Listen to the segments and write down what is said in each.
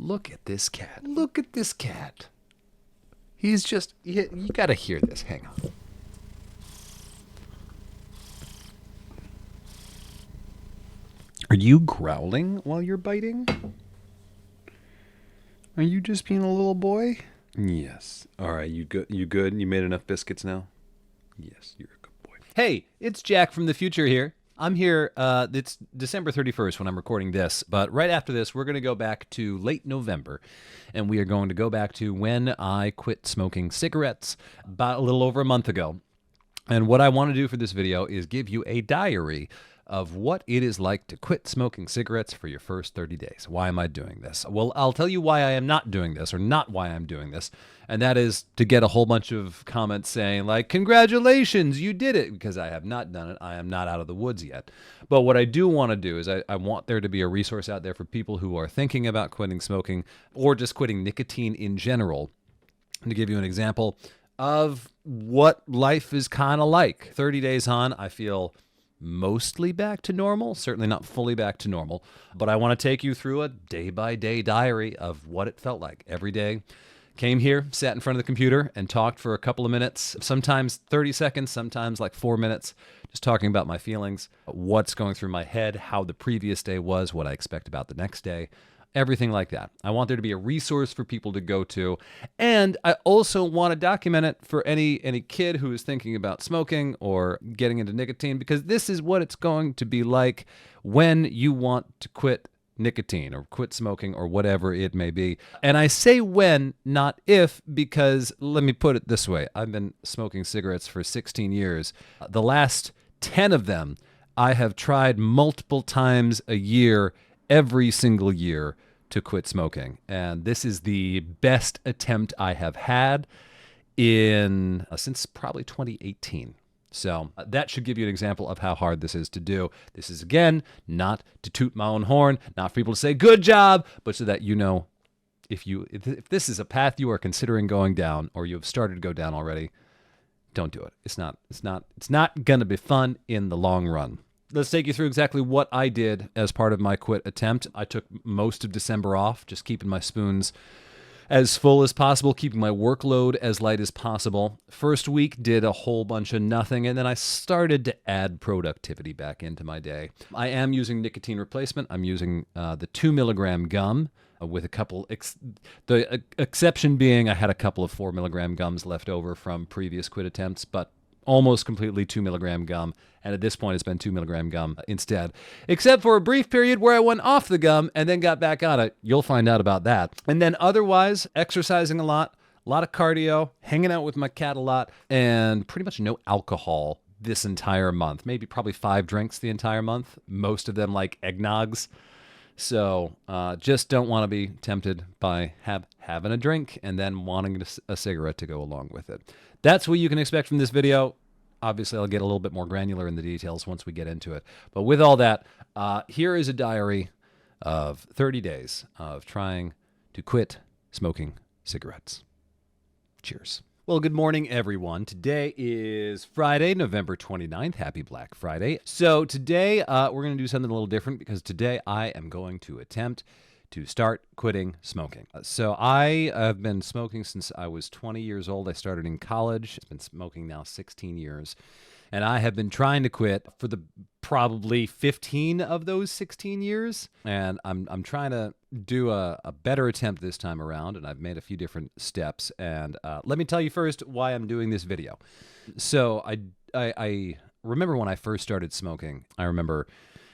Look at this cat. Look at this cat. He's just, you got to hear this. Hang on. Are you growling while you're biting? Are you just being a little boy? Yes. All right, you good? You good? You made enough biscuits now? Yes, you're a good boy. Hey, it's Jack from the future here. I'm here, it's December 31st when I'm recording this, but right after this, we're going to go back to late November, and we are going to go back to when I quit smoking cigarettes about a little over a month ago. And what I want to do for this video is give you a diary of what it is like to quit smoking cigarettes for your first 30 days. Why am I doing this? Well, I'll tell you why I am not doing this, or not why I'm doing this, and that is to get a whole bunch of comments saying, like, congratulations, you did it, because I have not done it. I am not out of the woods yet. But what I do want to do is I want there to be a resource out there for people who are thinking about quitting smoking, or just quitting nicotine in general. And to give you an example of what life is kind of like. 30 days on, I feel mostly back to normal, certainly not fully back to normal, but I want to take you through a day-by-day diary of what it felt like every day. Came here, sat in front of the computer, and talked for a couple of minutes, sometimes 30 seconds, sometimes like 4 minutes, just talking about my feelings, what's going through my head, how the previous day was, what I expect about the next day, everything like that. I want there to be a resource for people to go to, and I also want to document it for any kid who is thinking about smoking or getting into nicotine, because this is what it's going to be like when you want to quit nicotine or quit smoking or whatever it may be. And I say when, not if, because let me put it this way. I've been smoking cigarettes for 16 years. The last 10 of them, I have tried multiple times a year, every single year, to quit smoking. And this is the best attempt I have had in since probably 2018. So that should give you an example of how hard this is to do. This is, again, not to toot my own horn, not for people to say good job, but so that you know if this is a path you are considering going down, or you have started to go down already, don't do it. It's not going to be fun in the long run. Let's take you through exactly what I did as part of my quit attempt. I took most of December off, just keeping my spoons as full as possible, keeping my workload as light as possible. First week, did a whole bunch of nothing, and then I started to add productivity back into my day. I am using nicotine replacement. I'm using the 2 milligram gum with a couple, the exception being I had a couple of 4 milligram gums left over from previous quit attempts, but almost completely 2 milligram gum, and at this point it's been 2 milligram gum instead, except for a brief period where I went off the gum and then got back on it. You'll find out about that. And then otherwise, exercising a lot of cardio, hanging out with my cat a lot, and pretty much no alcohol this entire month. Maybe probably 5 drinks the entire month, most of them like eggnogs. So just don't want to be tempted by having a drink and then wanting a cigarette to go along with it. That's what you can expect from this video. Obviously, I'll get a little bit more granular in the details once we get into it. But with all that, here is a diary of 30 days of trying to quit smoking cigarettes. Cheers. Well, good morning, everyone. Today is Friday, November 29th. Happy Black Friday. So today, we're going to do something a little different, because today I am going to attempt to start quitting smoking. So I have been smoking since I was 20 years old. I started in college. I've been smoking now 16 years. And I have been trying to quit for the probably 15 of those 16 years. And I'm trying to do a better attempt this time around. And I've made a few different steps. And let me tell you first why I'm doing this video. So I remember when I first started smoking, I remember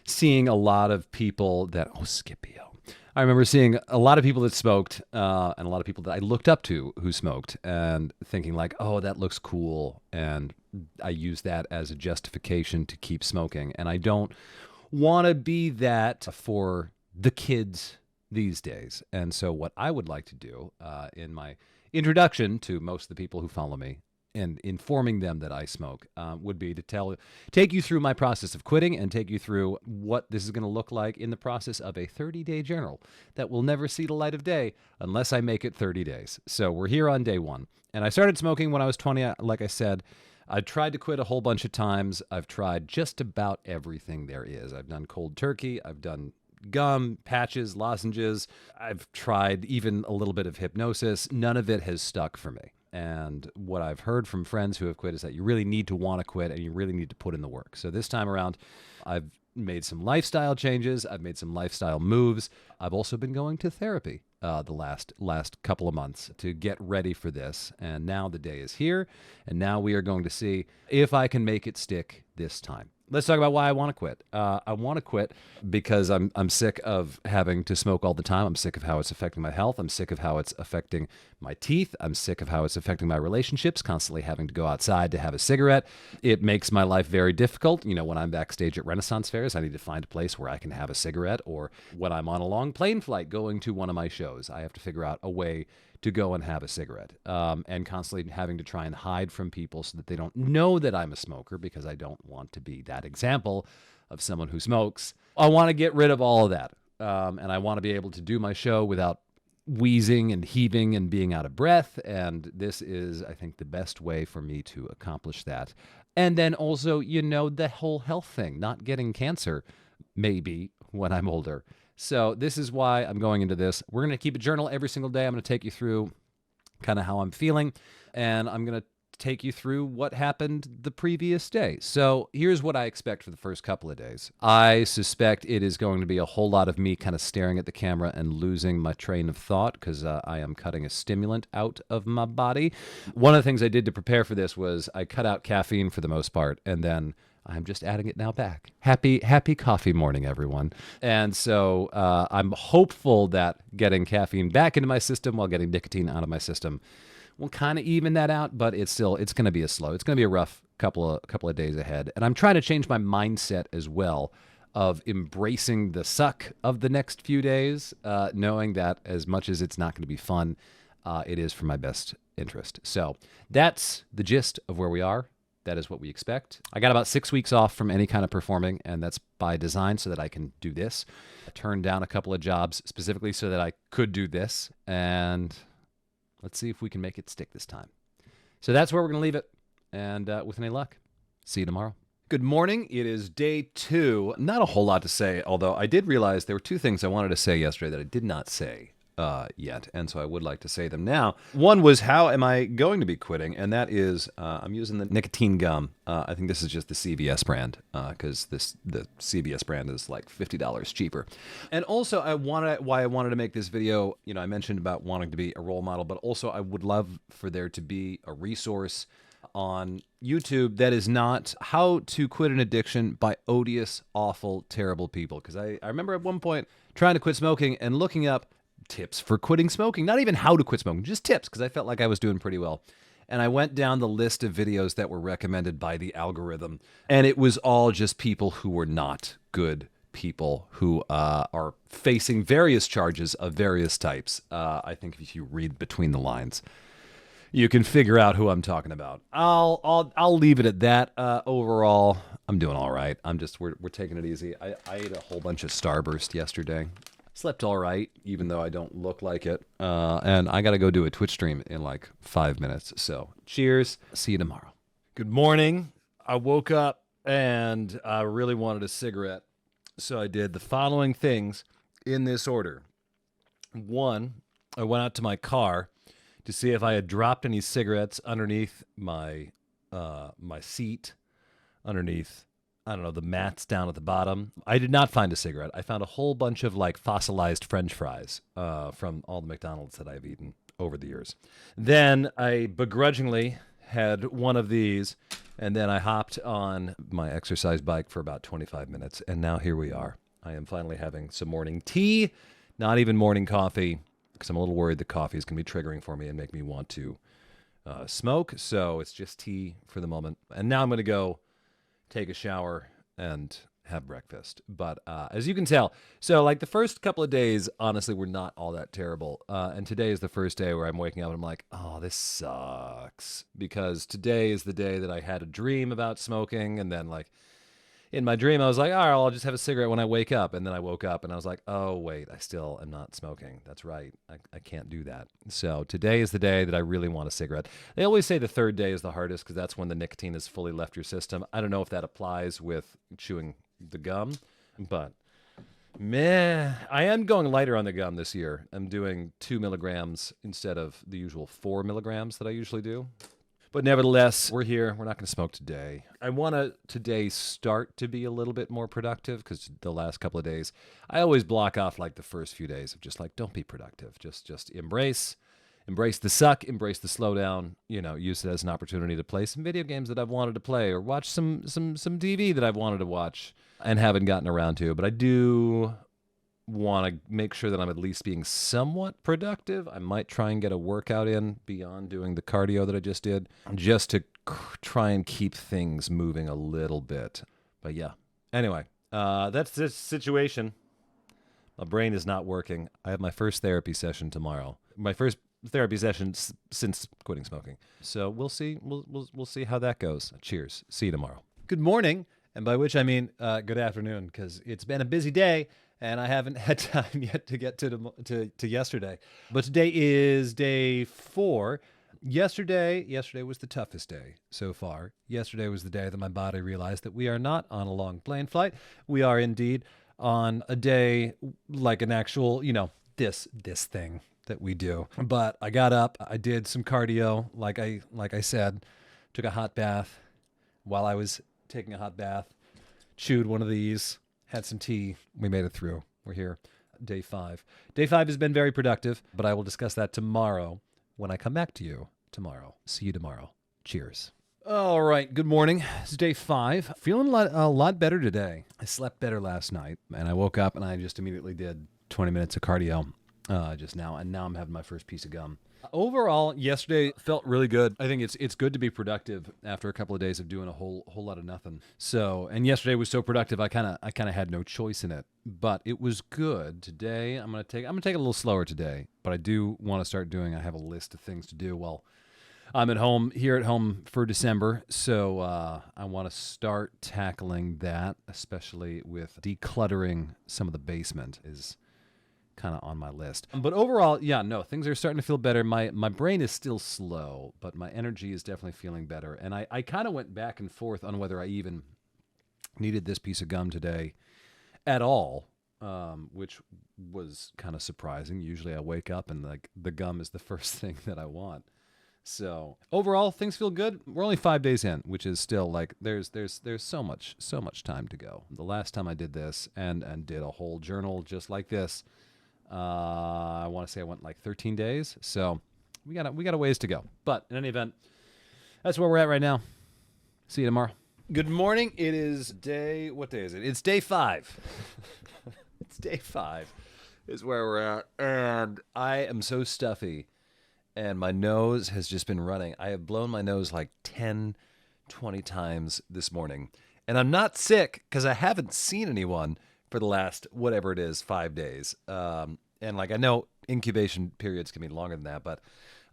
seeing a lot of people that, Scipio. I remember seeing a lot of people that smoked and a lot of people that I looked up to who smoked, and thinking like, oh, that looks cool. And I use that as a justification to keep smoking. And I don't want to be that for the kids these days. And so what I would like to do in my introduction to most of the people who follow me and informing them that I smoke would be to take you through my process of quitting, and take you through what this is going to look like in the process of a 30-day journal that will never see the light of day unless I make it 30 days. So we're here on day 1. And I started smoking when I was 20, like I said. I tried to quit a whole bunch of times. I've tried just about everything there is. I've done cold turkey. I've done gum, patches, lozenges. I've tried even a little bit of hypnosis. None of it has stuck for me. And what I've heard from friends who have quit is that you really need to want to quit and you really need to put in the work. So this time around, I've made some lifestyle changes. I've made some lifestyle moves. I've also been going to therapy the last couple of months to get ready for this. And now the day is here. And now we are going to see if I can make it stick this time. Let's talk about why I want to quit. I want to quit because I'm sick of having to smoke all the time. I'm sick of how it's affecting my health. I'm sick of how it's affecting my teeth. I'm sick of how it's affecting my relationships, constantly having to go outside to have a cigarette. It makes my life very difficult. You know, when I'm backstage at Renaissance fairs, I need to find a place where I can have a cigarette. Or when I'm on a long plane flight going to one of my shows, I have to figure out a way to go and have a cigarette, and constantly having to try and hide from people so that they don't know that I'm a smoker because I don't want to be that example of someone who smokes. I want to get rid of all of that, and I want to be able to do my show without wheezing and heaving and being out of breath, and this is, I think, the best way for me to accomplish that. And then also, you know, the whole health thing, not getting cancer, maybe, when I'm older. So this is why I'm going into this. We're going to keep a journal every single day. I'm going to take you through kind of how I'm feeling, and I'm going to take you through what happened the previous day. So here's what I expect for the first couple of days. I suspect it is going to be a whole lot of me kind of staring at the camera and losing my train of thought because I am cutting a stimulant out of my body. One of the things I did to prepare for this was I cut out caffeine for the most part, and then I'm just adding it now back. Happy coffee morning, everyone. And so I'm hopeful that getting caffeine back into my system while getting nicotine out of my system will kind of even that out, but it's going to be it's going to be a rough couple of days ahead. And I'm trying to change my mindset as well of embracing the suck of the next few days, knowing that as much as it's not going to be fun, it is for my best interest. So that's the gist of where we are. That is what we expect. I got about 6 weeks off from any kind of performing, and that's by design so that I can do this. I turned down a couple of jobs specifically so that I could do this, and let's see if we can make it stick this time. So that's where we're going to leave it, and with any luck, see you tomorrow. Good morning. It is day 2. Not a whole lot to say, although I did realize there were 2 things I wanted to say yesterday that I did not say yet, and so I would like to say them now. One was, how am I going to be quitting? And that is, I'm using the nicotine gum. I think this is just the CVS brand, because the CVS brand is like $50 cheaper. And also, why I wanted to make this video, you know, I mentioned about wanting to be a role model, but also I would love for there to be a resource on YouTube that is not how to quit an addiction by odious, awful, terrible people. Because I remember at one point trying to quit smoking and looking up tips for quitting smoking, not even how to quit smoking, just tips, because I felt like I was doing pretty well. And I went down the list of videos that were recommended by the algorithm, and it was all just people who were not good people who are facing various charges of various types. I think if you read between the lines, you can figure out who I'm talking about. I'll leave it at that. Overall, I'm doing all right. We're taking it easy. I ate a whole bunch of Starburst yesterday. Slept all right, even though I don't look like it. And I got to go do a Twitch stream in like 5 minutes. So cheers. See you tomorrow. Good morning. I woke up and I really wanted a cigarette. So I did the following things in this order. 1, I went out to my car to see if I had dropped any cigarettes underneath my seat, underneath, I don't know, the mats down at the bottom. I did not find a cigarette. I found a whole bunch of like fossilized French fries from all the McDonald's that I've eaten over the years. Then I begrudgingly had one of these, and then I hopped on my exercise bike for about 25 minutes, and now here we are. I am finally having some morning tea, not even morning coffee, because I'm a little worried the coffee is going to be triggering for me and make me want to smoke. So it's just tea for the moment. And now I'm going to go take a shower and have breakfast. But as you can tell, so like the first couple of days, honestly, were not all that terrible. And today is the first day where I'm waking up and I'm like, oh, this sucks. Because today is the day that I had a dream about smoking. And then like in my dream, I was like, all right, I'll just have a cigarette when I wake up. And then I woke up and I was like, oh, wait, I still am not smoking. That's right. I can't do that. So today is the day that I really want a cigarette. They always say the third day is the hardest because that's when the nicotine has fully left your system. I don't know if that applies with chewing the gum, but Meh. I am going lighter on the gum this year. I'm doing 2 milligrams instead of the usual 4 milligrams that I usually do. But nevertheless, we're here. We're not going to smoke today. I want to today start to be a little bit more productive because the last couple of days, I always block off like the first few days of just like, don't be productive. Just embrace the suck, embrace the slowdown, use it as an opportunity to play some video games that I've wanted to play or watch some TV that I've wanted to watch and haven't gotten around to. But I do want to make sure that I'm at least being somewhat productive. I might try and get a workout in beyond doing the cardio that I just did, just to try and keep things moving a little bit. But yeah, anyway, that's the situation. My brain is not working. I have my first therapy session tomorrow. My first therapy session since quitting smoking. So we'll see. We'll see how that goes. Cheers. See you tomorrow. Good morning, and by which I mean good afternoon, because it's been a busy day. And I haven't had time yet to get to yesterday. But today is day 4. Yesterday was the toughest day so far. Yesterday was the day that my body realized that we are not on a long plane flight. We are indeed on a day like an actual, this thing that we do. But I got up, I did some cardio, like I said, took a hot bath. While I was taking a hot bath, chewed one of these, had some tea. We made it through. We're here. Day 5. Day 5 has been very productive, but I will discuss that tomorrow when I come back to you tomorrow. See you tomorrow. Cheers. All right. Good morning. It's day 5. Feeling a lot better today. I slept better last night, and I woke up and I just immediately did 20 minutes of cardio just now, and now I'm having my first piece of gum. Overall, yesterday felt really good. I think it's good to be productive after a couple of days of doing a whole lot of nothing. So, and yesterday was so productive, I kind of had no choice in it. But it was good. Today, I'm gonna take a little slower today. But I do want to start doing. I have a list of things to do while I'm at home for December. So I want to start tackling that, especially with decluttering some of the basement is kind of on my list. But overall, yeah, no, things are starting to feel better. My brain is still slow, but my energy is definitely feeling better. And I kind of went back and forth on whether I even needed this piece of gum today at all, which was kind of surprising. Usually I wake up and like the gum is the first thing that I want. So overall, things feel good. We're only 5 days in, which is still like there's so much time to go. The last time I did this and did a whole journal just like this, I want to say I went like 13 days. So we got a ways to go. But in any event, that's where we're at right now. See you tomorrow. Good morning. It is what day is it? It's day 5. It's day 5 is where we're at. And I am so stuffy. And my nose has just been running. I have blown my nose like 10, 20 times this morning. And I'm not sick because I haven't seen anyone for the last, whatever it is, 5 days. And like I know incubation periods can be longer than that, but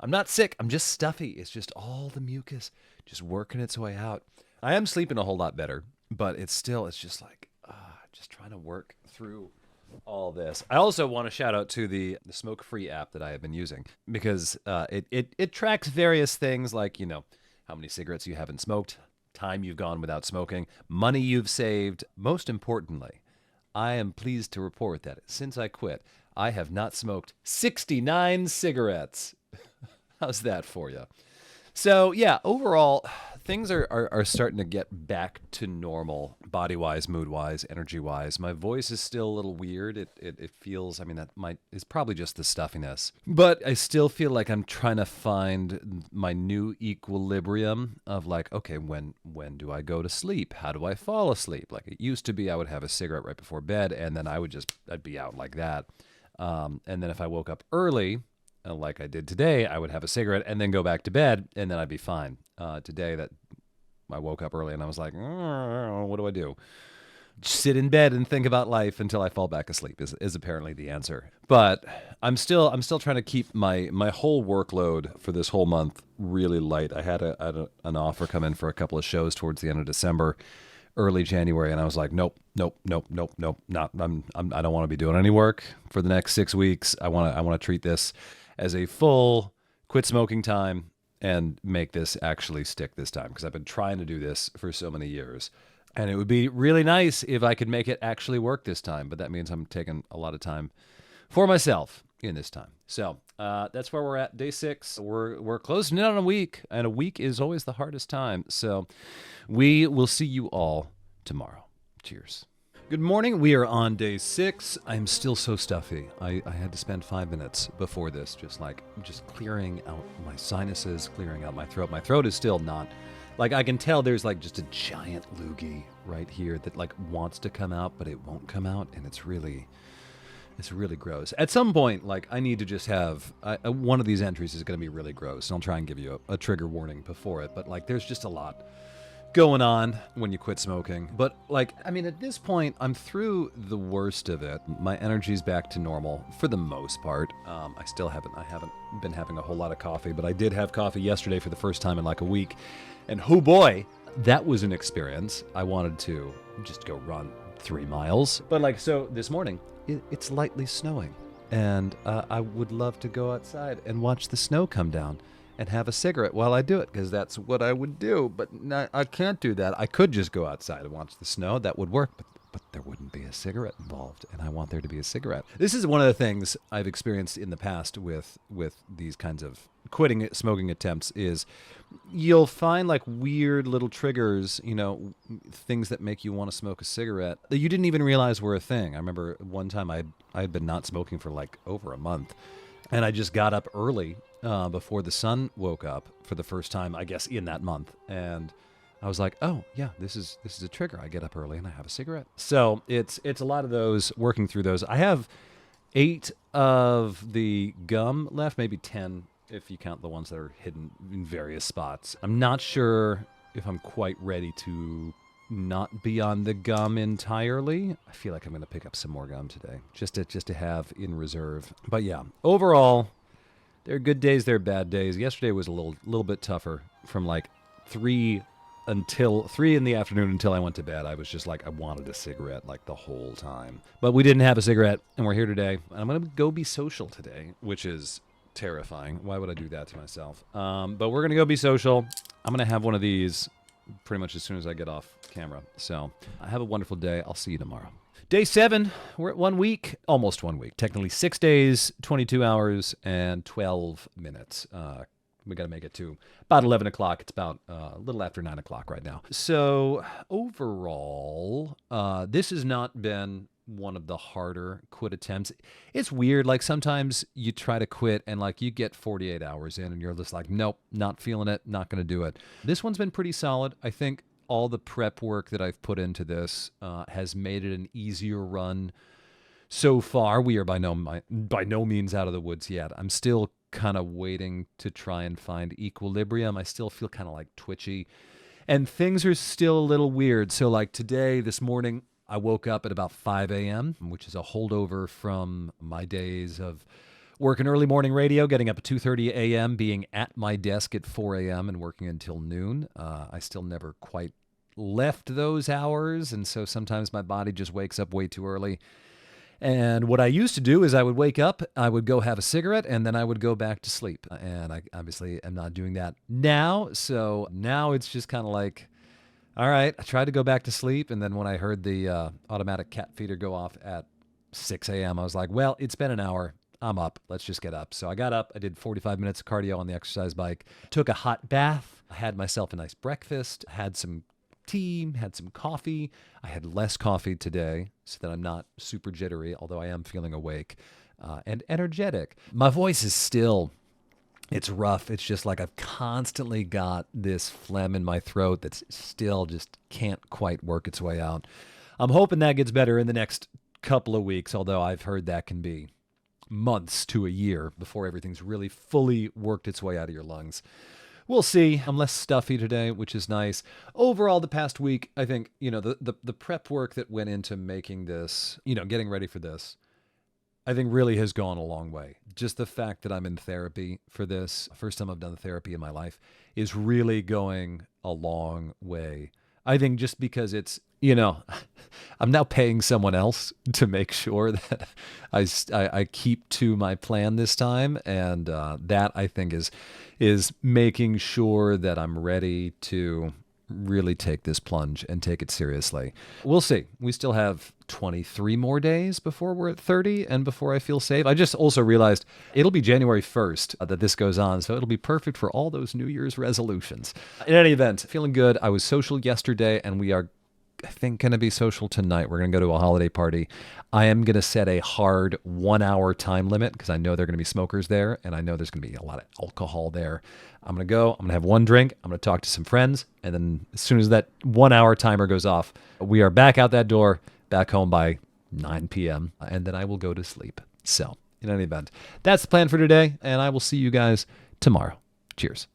I'm not sick. I'm just stuffy. It's just all the mucus just working its way out. I am sleeping a whole lot better, but it's just like, just trying to work through all this. I also want to shout out to the smoke-free app that I have been using because it tracks various things like, how many cigarettes you haven't smoked, time you've gone without smoking, money you've saved. Most importantly, I am pleased to report that since I quit, I have not smoked 69 cigarettes. How's that for you? So yeah, overall, things are starting to get back to normal, body-wise, mood-wise, energy-wise. My voice is still a little weird. It feels, it's probably just the stuffiness. But I still feel like I'm trying to find my new equilibrium of like, okay, when do I go to sleep? How do I fall asleep? Like it used to be I would have a cigarette right before bed, and then I'd be out like that. And then if I woke up early, like I did today, I would have a cigarette and then go back to bed, and then I'd be fine. Today, that I woke up early and I was like, what do I do? Sit in bed and think about life until I fall back asleep is apparently the answer. But I'm still trying to keep my whole workload for this whole month really light. I had an offer come in for a couple of shows towards the end of December, early January, and I was like, nope, not. I don't want to be doing any work for the next 6 weeks. I want to treat this as a full quit smoking time and make this actually stick this time, because I've been trying to do this for so many years. And it would be really nice if I could make it actually work this time, but that means I'm taking a lot of time for myself in this time. So that's where we're at. Day 6. We're closing in on a week, and a week is always the hardest time. So we will see you all tomorrow. Cheers. Good morning. We are on day 6. I'm still so stuffy. I had to spend 5 minutes before this just clearing out my sinuses, clearing out my throat. My throat is still not, like, I can tell there's like just a giant loogie right here that like wants to come out, but it won't come out, and it's really gross. At some point, like, I need to just have one of these entries is going to be really gross, and I'll try and give you a trigger warning before it. But like, there's just a lot going on when you quit smoking. But like, I mean, at this point, I'm through the worst of it. My energy's back to normal for the most part. I haven't been having a whole lot of coffee, but I did have coffee yesterday for the first time in like a week. And oh boy, that was an experience. I wanted to just go run 3 miles. But like, so this morning, it's lightly snowing. And I would love to go outside and watch the snow come down and have a cigarette while I do it, because that's what I would do. But I can't do that. I could just go outside and watch the snow. That would work, but there wouldn't be a cigarette involved, and I want there to be a cigarette. This is one of the things I've experienced in the past with these kinds of quitting smoking attempts is you'll find like weird little triggers, things that make you want to smoke a cigarette that you didn't even realize were a thing. I remember one time I'd been not smoking for like over a month, and I just got up early before the sun woke up for the first time, I guess, in that month. And I was like, oh, yeah, this is a trigger. I get up early and I have a cigarette. So it's a lot of those, working through those. I have 8 of the gum left, maybe 10 if you count the ones that are hidden in various spots. I'm not sure if I'm quite ready to not be on the gum entirely. I feel like I'm going to pick up some more gum today, just to have in reserve. But yeah, overall, there are good days, there are bad days. Yesterday was a little bit tougher. From like 3 in the afternoon until I went to bed, I was just like, I wanted a cigarette like the whole time. But we didn't have a cigarette, and we're here today. And I'm going to go be social today, which is terrifying. Why would I do that to myself? But we're going to go be social. I'm going to have one of these pretty much as soon as I get off camera. So have a wonderful day. I'll see you tomorrow. Day 7, we're at 1 week, almost 1 week. Technically 6 days, 22 hours, and 12 minutes. We got to make it to about 11 o'clock. It's about a little after 9 o'clock right now. So overall, this has not been one of the harder quit attempts. It's weird. Like, sometimes you try to quit and like you get 48 hours in and you're just like, nope, not feeling it, not going to do it. This one's been pretty solid. I think all the prep work that I've put into this has made it an easier run so far. We are by no means out of the woods yet. I'm still kind of waiting to try and find equilibrium. I still feel kind of like twitchy, and things are still a little weird. So like this morning, I woke up at about 5 a.m., which is a holdover from my days of working early morning radio, getting up at 2:30 a.m., being at my desk at 4 a.m. and working until noon. I still never quite left those hours, and so sometimes my body just wakes up way too early. And what I used to do is I would wake up, I would go have a cigarette, and then I would go back to sleep. And I obviously am not doing that now. So now it's just kind of like, all right, I tried to go back to sleep. And then when I heard the automatic cat feeder go off at 6 a.m., I was like, well, it's been an hour. I'm up. Let's just get up. So I got up. I did 45 minutes of cardio on the exercise bike, took a hot bath. I had myself a nice breakfast, had some tea, had some coffee. I had less coffee today so that I'm not super jittery, although I am feeling awake and energetic. My voice is still, it's rough. It's just like I've constantly got this phlegm in my throat that's still just can't quite work its way out. I'm hoping that gets better in the next couple of weeks, although I've heard that can be months to a year before everything's really fully worked its way out of your lungs. We'll see. I'm less stuffy today, which is nice. Overall, the past week, I think, the prep work that went into making this, getting ready for this, I think really has gone a long way. Just the fact that I'm in therapy for this, first time I've done therapy in my life, is really going a long way. I think just because it's, I'm now paying someone else to make sure that I keep to my plan this time. And that, I think, is making sure that I'm ready to really take this plunge and take it seriously. We'll see. We still have 23 more days before we're at 30 and before I feel safe. I just also realized it'll be January 1st that this goes on, so it'll be perfect for all those New Year's resolutions. In any event, feeling good. I was social yesterday, and we are, I think, going to be social tonight. We're going to go to a holiday party. I am going to set a hard 1 hour time limit because I know there are going to be smokers there, and I know there's going to be a lot of alcohol there. I'm going to go. I'm going to have one drink. I'm going to talk to some friends. And then as soon as that 1 hour timer goes off, we are back out that door, back home by 9 p.m., and then I will go to sleep. So in any event, that's the plan for today, and I will see you guys tomorrow. Cheers.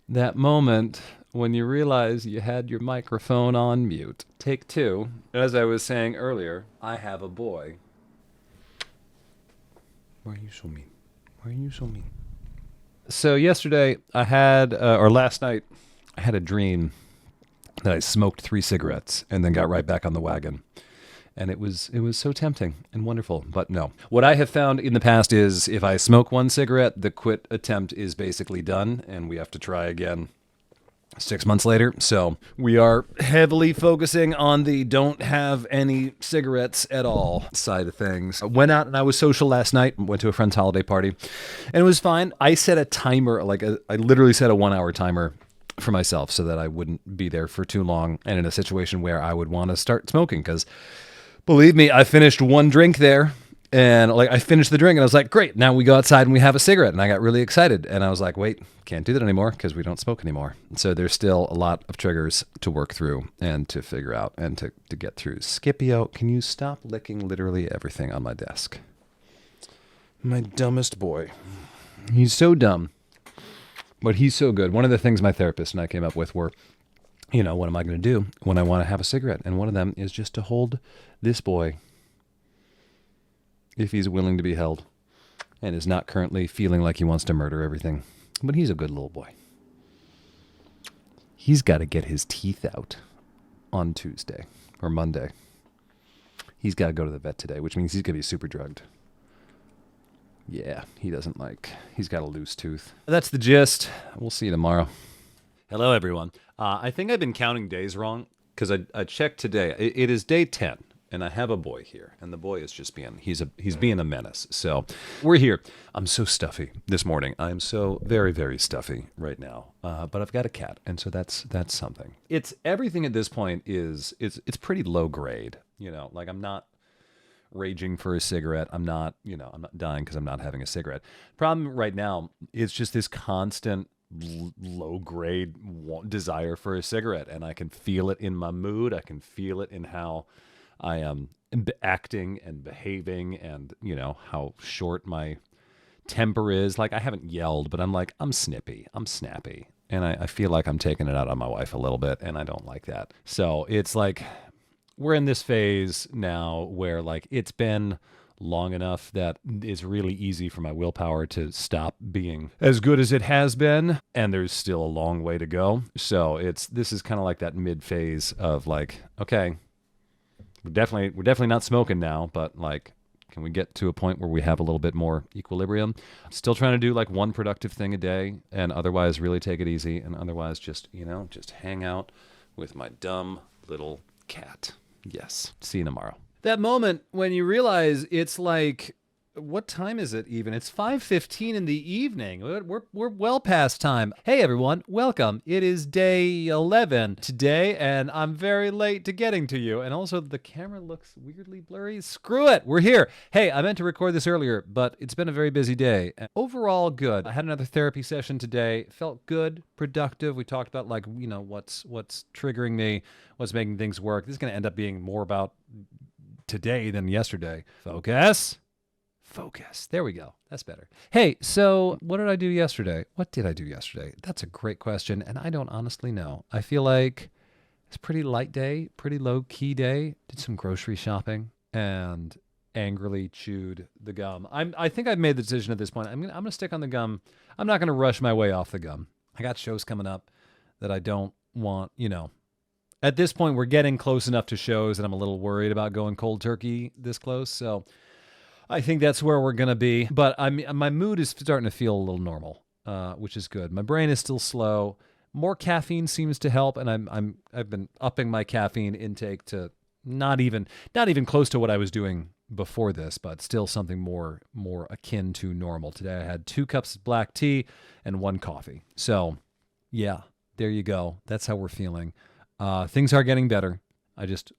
That moment when you realize you had your microphone on mute. Take two. As I was saying earlier, I have a boy. Why are you so mean? Why are you so mean? So yesterday I had, or last night, I had a dream that I smoked 3 cigarettes and then got right back on the wagon. And it was so tempting and wonderful, but no. What I have found in the past is if I smoke 1 cigarette, the quit attempt is basically done, and we have to try again 6 months later. So we are heavily focusing on the don't have any cigarettes at all side of things. I went out and I was social last night, went to a friend's holiday party, and it was fine. I set a timer, I literally set a 1 hour timer for myself so that I wouldn't be there for too long and in a situation where I would want to start smoking because believe me, I finished 1 drink there, and I finished the drink, and I was like, great, now we go outside and we have a cigarette, and I got really excited, and I was like, wait, can't do that anymore because we don't smoke anymore. So there's still a lot of triggers to work through and to figure out and to get through. Scipio, can you stop licking literally everything on my desk? My dumbest boy. He's so dumb, but he's so good. One of the things my therapist and I came up with were, what am I going to do when I want to have a cigarette? And one of them is just to hold this boy, if he's willing to be held, and is not currently feeling like he wants to murder everything. But he's a good little boy. He's got to get his teeth out on Tuesday or Monday. He's got to go to the vet today, which means he's going to be super drugged. Yeah, he's got a loose tooth. That's the gist. We'll see you tomorrow. Hello, everyone. I think I've been counting days wrong because I checked today. It is day 10, and I have a boy here, and the boy is just he's being a menace. So we're here. I'm so stuffy this morning. I'm so very, very stuffy right now. But I've got a cat, and so that's something. It's everything at this point it's pretty low grade. I'm not raging for a cigarette. I'm not dying because I'm not having a cigarette. Problem right now is just this constant low grade desire for a cigarette, and I can feel it in my mood. I can feel it in how I am acting and behaving, and how short my temper is. I haven't yelled, but I'm snippy, I'm snappy, and I feel like I'm taking it out on my wife a little bit, and I don't like that. So it's we're in this phase now where it's been long enough that it's really easy for my willpower to stop being as good as it has been, and there's still a long way to go. So this is kind of like that mid phase of okay, we're definitely not smoking now, but can we get to a point where we have a little bit more equilibrium? Still trying to do 1 productive thing a day, and otherwise really take it easy, and otherwise just hang out with my dumb little cat. Yes. See you tomorrow. That moment when you realize it's what time is it even? It's 5:15 in the evening. We're well past time. Hey everyone, welcome. It is day 11 today, and I'm very late to getting to you. And also the camera looks weirdly blurry. Screw it, we're here. Hey, I meant to record this earlier, but it's been a very busy day. Overall, good. I had another therapy session today. Felt good, productive. We talked about what's triggering me, what's making things work. This is going to end up being more about today than yesterday. Focus. There we go. That's better. Hey, so what did I do yesterday? That's a great question, and I don't honestly know. I feel like it's a pretty light day, pretty low-key day. Did some grocery shopping, and angrily chewed the gum. I think I've made the decision at this point. I'm gonna stick on the gum. I'm not gonna rush my way off the gum. I got shows coming up that I don't want, At this point, we're getting close enough to shows that I'm a little worried about going cold turkey this close. So I think that's where we're gonna be. But my mood is starting to feel a little normal, which is good. My brain is still slow. More caffeine seems to help, and I've been upping my caffeine intake to not even close to what I was doing before this, but still something more akin to normal. Today I had 2 cups of black tea and 1 coffee. So yeah, there you go. That's how we're feeling. Things are getting better. I just,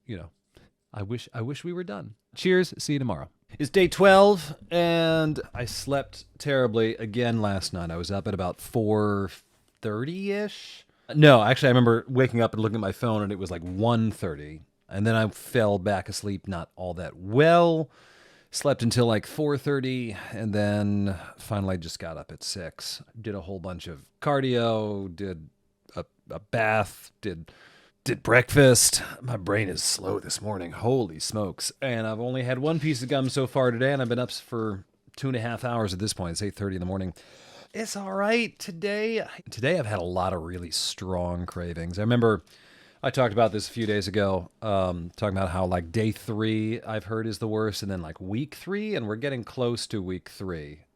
I wish we were done. Cheers. See you tomorrow. It's day 12, and I slept terribly again last night. I was up at about 4:30-ish. No, actually, I remember waking up and looking at my phone, and it was like 1:30. And then I fell back asleep not all that well. Slept until like 4:30, and then finally just got up at 6. Did a whole bunch of cardio, did a bath, did breakfast. My brain is slow this morning. Holy smokes. And I've only had 1 piece of gum so far today, and I've been up for 2.5 hours at this point. It's 8:30 in the morning. It's all right. Today I've had a lot of really strong cravings. I remember I talked about this a few days ago, talking about how like day 3 I've heard is the worst, and then like week 3, and we're getting close to week 3.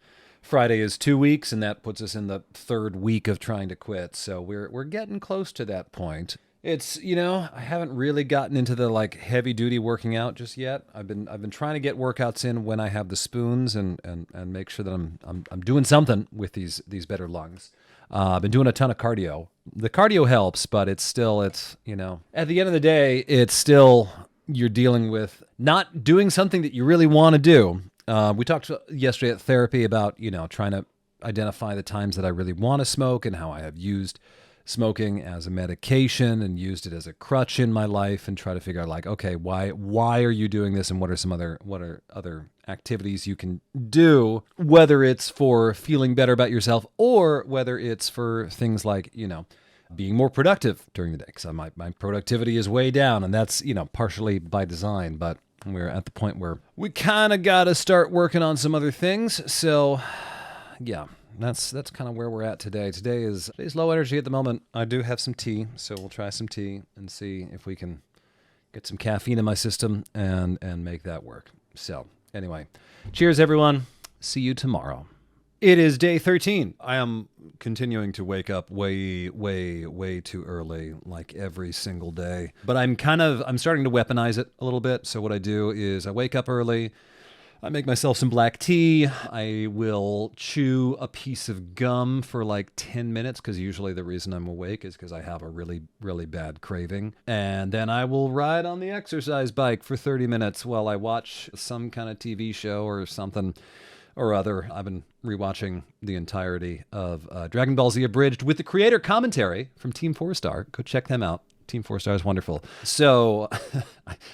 Friday is 2 weeks, and that puts us in the 3rd week of trying to quit. So we're getting close to that point. It's, I haven't really gotten into the like heavy duty working out just yet. I've been trying to get workouts in when I have the spoons and make sure that I'm doing something with these better lungs. I've been doing a ton of cardio. The cardio helps, but it's at the end of the day, it's still, you're dealing with not doing something that you really want to do. We talked yesterday at therapy about, trying to identify the times that I really want to smoke and how I have used smoking as a medication and used it as a crutch in my life, and try to figure out like, okay, why are you doing this, and what are other activities you can do, whether it's for feeling better about yourself or whether it's for things like, being more productive during the day, because my productivity is way down, and that's, partially by design, but we're at the point where we kind of got to start working on some other things. So yeah, that's kind of where we're at today. Today's low energy at the moment. I do have some tea, so we'll try some tea and see if we can get some caffeine in my system and make that work. So anyway, cheers everyone. See you tomorrow. It is day 13. I am continuing to wake up way, way, way too early, like every single day. But I'm starting to weaponize it a little bit. So what I do is I wake up early, I make myself some black tea. I will chew a piece of gum for like 10 minutes, because usually the reason I'm awake is because I have a really, really bad craving. And then I will ride on the exercise bike for 30 minutes while I watch some kind of TV show or something or other. I've been rewatching the entirety of Dragon Ball Z Abridged with the creator commentary from Team 4-Star. Go check them out. Team 4-Star is wonderful. So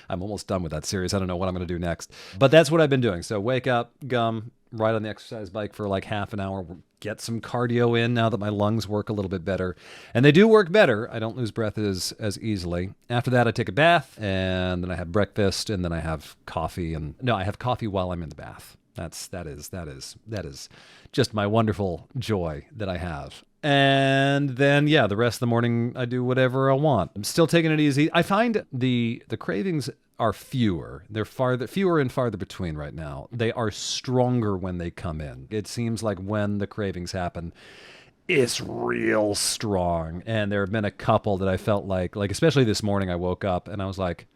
I'm almost done with that series. I don't know what I'm going to do next. But that's what I've been doing. So wake up, gum, ride on the exercise bike for like half an hour, get some cardio in now that my lungs work a little bit better. And they do work better. I don't lose breath as easily. After that, I take a bath, and then I have breakfast, and then I have coffee. I have coffee while I'm in the bath. That is just my wonderful joy that I have. And then, the rest of the morning, I do whatever I want. I'm still taking it easy. I find the cravings are fewer. They're fewer and farther between right now. They are stronger when they come in. It seems like when the cravings happen, it's real strong. And there have been a couple that I felt like especially this morning, I woke up and I was like,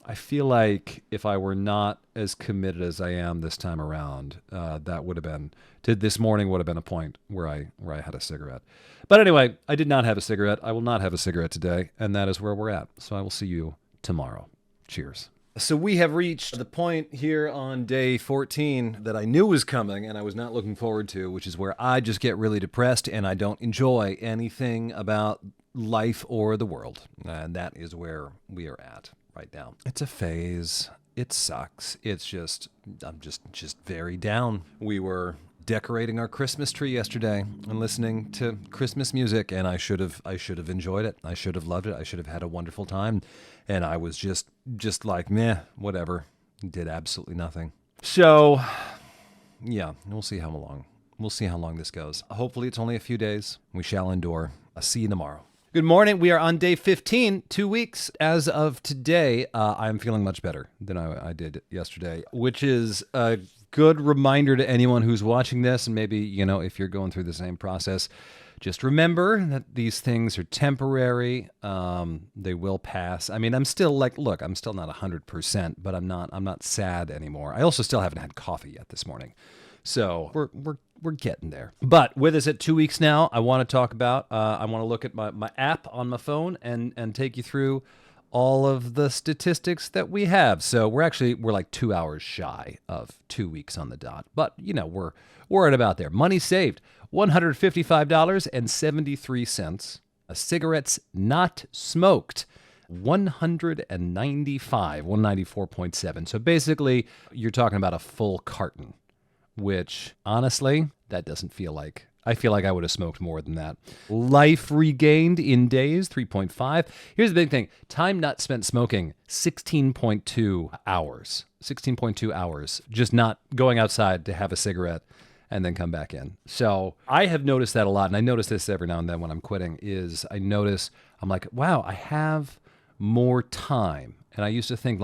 I feel like if I were not as committed as I am this time around, this morning would have been a point where I had a cigarette. But anyway, I did not have a cigarette. I will not have a cigarette today, and that is where we're at. So I will see you tomorrow. Cheers. So we have reached the point here on day 14 that I knew was coming and I was not looking forward to, which is where I just get really depressed and I don't enjoy anything about life or the world. And that is where we are at right now. It's a phase. It sucks. I'm just very down. We were decorating our Christmas tree yesterday and listening to Christmas music, and I should have enjoyed it. I should have loved it. I should have had a wonderful time. And I was just like, meh, whatever. Did absolutely nothing. So, yeah, we'll see how long. We'll see how long this goes. Hopefully it's only a few days. We shall endure. I'll see you tomorrow. Good morning. We are on day 15, 2 weeks. As of today, I'm feeling much better than I did yesterday, which is a good reminder to anyone who's watching this. And maybe, if you're going through the same process, just remember that these things are temporary. They will pass. I mean, I'm still I'm still not 100%, but I'm not sad anymore. I also still haven't had coffee yet this morning. So we're getting there. But with us at 2 weeks now, I want to talk about, I want to look at my app on my phone and take you through all of the statistics that we have. So we're like 2 hours shy of 2 weeks on the dot. But, we're at about there. Money saved, $155.73. Cigarettes not smoked, 194.7. So basically, you're talking about a full carton, which honestly, that doesn't feel like. I feel like I would have smoked more than that. Life regained in days, 3.5. Here's the big thing. Time not spent smoking, 16.2 hours. 16.2 hours. Just not going outside to have a cigarette and then come back in. So I have noticed that a lot, and I notice this every now and then when I'm quitting, I'm like, wow, I have more time. And I used to think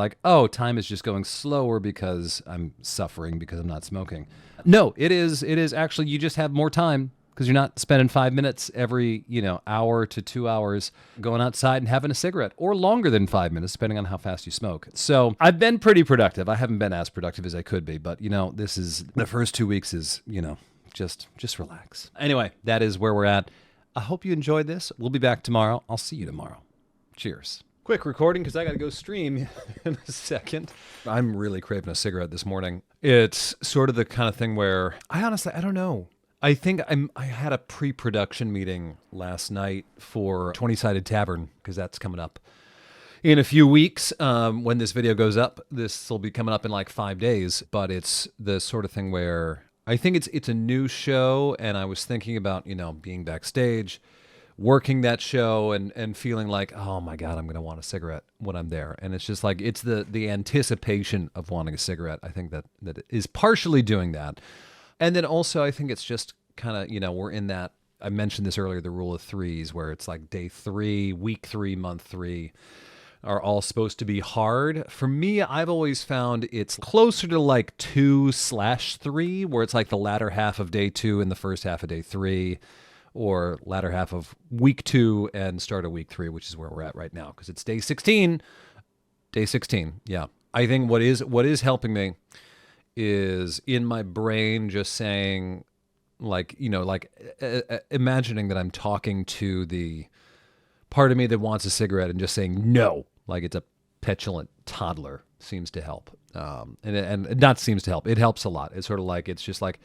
time is just going slower because I'm suffering because I'm not smoking. No, it is actually, you just have more time because you're not spending 5 minutes every, hour to 2 hours going outside and having a cigarette, or longer than 5 minutes, depending on how fast you smoke. So I've been pretty productive. I haven't been as productive as I could be, but this is the first 2 weeks is, just relax. Anyway, that is where we're at. I hope you enjoyed this. We'll be back tomorrow. I'll see you tomorrow. Cheers. Quick recording because I got to go stream in a second. I'm really craving a cigarette this morning. It's sort of the kind of thing where I don't know. I think I had a pre-production meeting last night for 20-Sided Tavern because that's coming up in a few weeks. When this video goes up, this will be coming up in like 5 days. But it's the sort of thing where I think it's a new show, and I was thinking about being backstage, working that show and feeling like, oh my God, I'm going to want a cigarette when I'm there. And it's just like, it's the anticipation of wanting a cigarette. I think that is partially doing that. And then also I think it's just kind of, we're in that, I mentioned this earlier, the rule of threes, where it's like day 3, week 3, month 3 are all supposed to be hard. For me, I've always found it's closer to like 2/3, where it's like the latter half of day 2 and the first half of day 3, or latter half of week 2 and start of week 3, which is where we're at right now, because it's day 16. Day 16, yeah. I think what is helping me is in my brain just saying, imagining that I'm talking to the part of me that wants a cigarette and just saying no, like it's a petulant toddler, seems to help. And not seems to help. It helps a lot. It's sort of like, it's just like,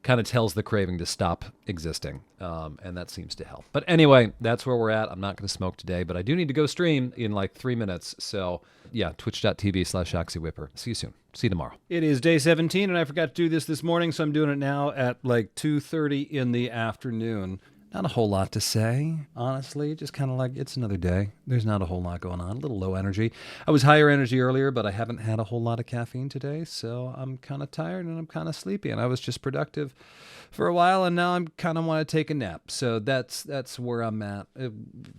kind of tells the craving to stop existing. And that seems to help. But anyway, that's where we're at. I'm not going to smoke today, but I do need to go stream in like 3 minutes. So yeah, twitch.tv/OxyWhipper. See you soon. See you tomorrow. It is day 17, and I forgot to do this morning, so I'm doing it now at like 2:30 in the afternoon. Not a whole lot to say, honestly. Just kind of like, it's another day. There's not a whole lot going on. A little low energy. I was higher energy earlier, but I haven't had a whole lot of caffeine today, so I'm kind of tired and I'm kind of sleepy. And I was just productive for a while, and now I'm kind of want to take a nap. So that's where I'm at.